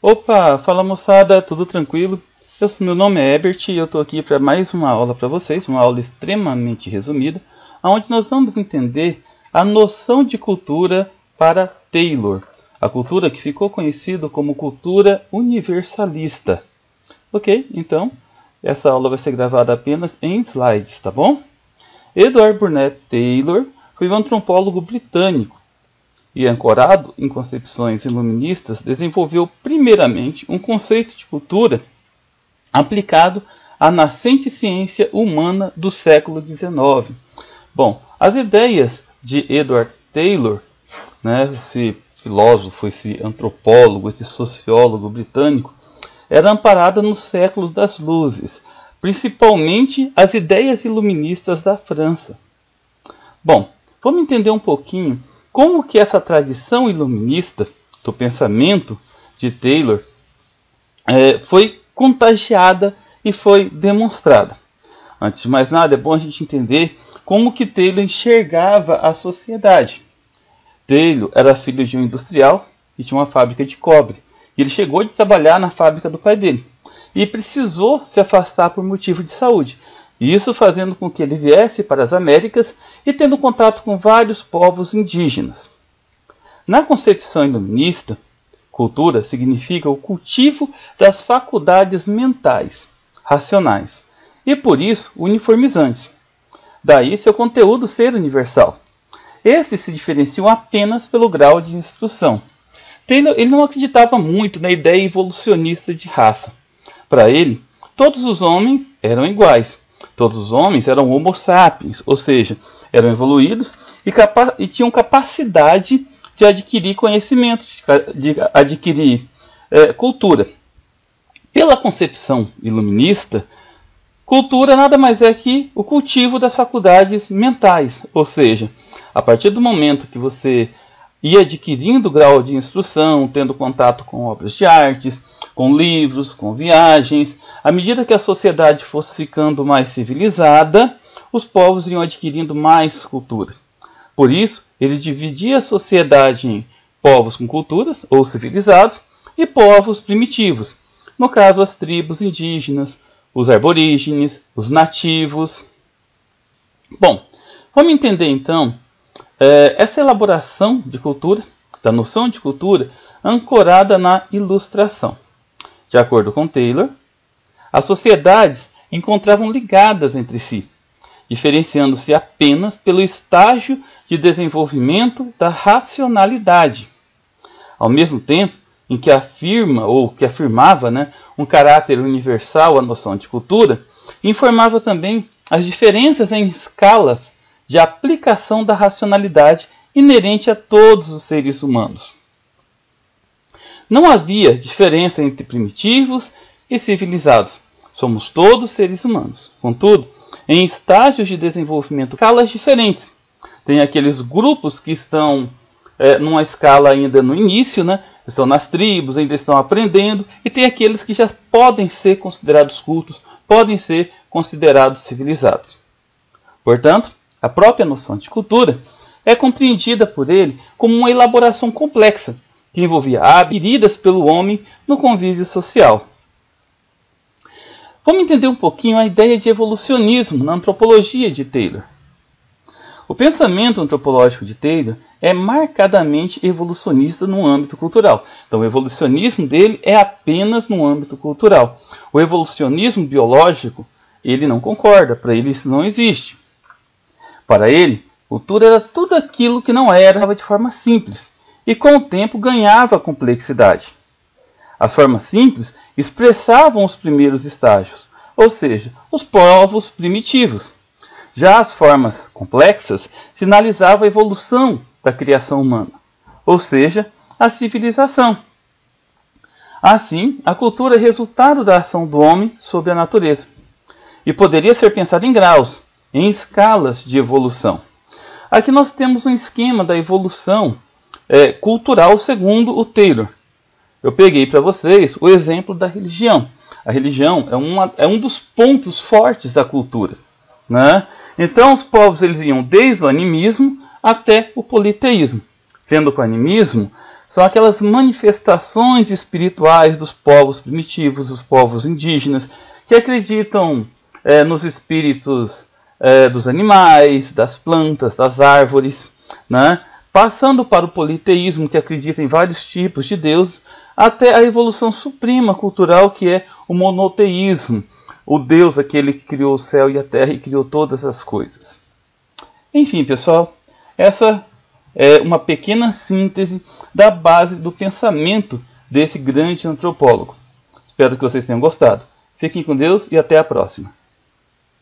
Opa, fala moçada, tudo tranquilo? Meu nome é Herbert e eu estou aqui para mais uma aula para vocês, uma aula extremamente resumida, onde nós vamos entender a noção de cultura para Taylor, a cultura que ficou conhecida como cultura universalista. Ok, então, essa aula vai ser gravada apenas em slides, tá bom? Edward Burnett Taylor foi um antropólogo britânico e, ancorado em concepções iluministas, desenvolveu primeiramente um conceito de cultura aplicado à nascente ciência humana do século XIX. Bom, as ideias de Edward Taylor, esse filósofo, esse antropólogo, esse sociólogo britânico, eram amparadas nos séculos das luzes, principalmente as ideias iluministas da França. Bom, vamos entender um pouquinho como que essa tradição iluminista do pensamento de Taylor foi contagiada e foi demonstrada. Antes de mais nada, é bom a gente entender como que Taylor enxergava a sociedade. Taylor era filho de um industrial e tinha uma fábrica de cobre. Ele chegou de trabalhar na fábrica do pai dele e precisou se afastar por motivo de saúde. Isso fazendo com que ele viesse para as Américas e tendo contato com vários povos indígenas. Na concepção iluminista, cultura significa o cultivo das faculdades mentais, racionais, e por isso uniformizantes. Daí seu conteúdo ser universal. Esses se diferenciam apenas pelo grau de instrução. Taylor ele não acreditava muito na ideia evolucionista de raça. Para ele, todos os homens eram iguais. Todos os homens eram homo sapiens, ou seja, eram evoluídos e tinham capacidade de adquirir conhecimento, de adquirir cultura. Pela concepção iluminista, cultura nada mais é que o cultivo das faculdades mentais, ou seja, a partir do momento que você ia adquirindo grau de instrução, tendo contato com obras de artes, com livros, com viagens, à medida que a sociedade fosse ficando mais civilizada, os povos iam adquirindo mais cultura. Por isso, ele dividia a sociedade em povos com culturas, ou civilizados, e povos primitivos. No caso, as tribos indígenas, os aborígenes, os nativos. Bom, vamos entender então essa elaboração de cultura, da noção de cultura, ancorada na ilustração. De acordo com Taylor, as sociedades encontravam ligadas entre si, diferenciando-se apenas pelo estágio de desenvolvimento da racionalidade. Ao mesmo tempo em que afirmava um caráter universal à noção de cultura, informava também as diferenças em escalas de aplicação da racionalidade inerente a todos os seres humanos. Não havia diferença entre primitivos e civilizados. Somos todos seres humanos. Contudo, em estágios de desenvolvimento, escalas diferentes. Tem aqueles grupos que estão numa escala ainda no início, estão nas tribos, ainda estão aprendendo, e tem aqueles que já podem ser considerados cultos, podem ser considerados civilizados. Portanto, a própria noção de cultura é compreendida por ele como uma elaboração complexa, que envolvia hábitos adquiridas pelo homem no convívio social. Vamos entender um pouquinho a ideia de evolucionismo na antropologia de Taylor. O pensamento antropológico de Taylor é marcadamente evolucionista no âmbito cultural. Então, o evolucionismo dele é apenas no âmbito cultural. O evolucionismo biológico, ele não concorda, para ele isso não existe. Para ele, cultura era tudo aquilo que não era de forma simples, e com o tempo ganhava complexidade. As formas simples expressavam os primeiros estágios, ou seja, os povos primitivos. Já as formas complexas sinalizavam a evolução da criação humana, ou seja, a civilização. Assim, a cultura é resultado da ação do homem sobre a natureza, e poderia ser pensada em graus, em escalas de evolução. Aqui nós temos um esquema da evolução cultural segundo o Taylor. Eu peguei para vocês o exemplo da religião. A religião é um dos pontos fortes da cultura. Então os povos eles iam desde o animismo até o politeísmo. Sendo que o animismo são aquelas manifestações espirituais dos povos primitivos, dos povos indígenas, que acreditam nos espíritos dos animais, das plantas, das árvores, né? Passando para o politeísmo, que acredita em vários tipos de deuses, até a evolução suprema cultural, que é o monoteísmo, o Deus, aquele que criou o céu e a terra e criou todas as coisas. Enfim, pessoal, essa é uma pequena síntese da base do pensamento desse grande antropólogo. Espero que vocês tenham gostado. Fiquem com Deus e até a próxima.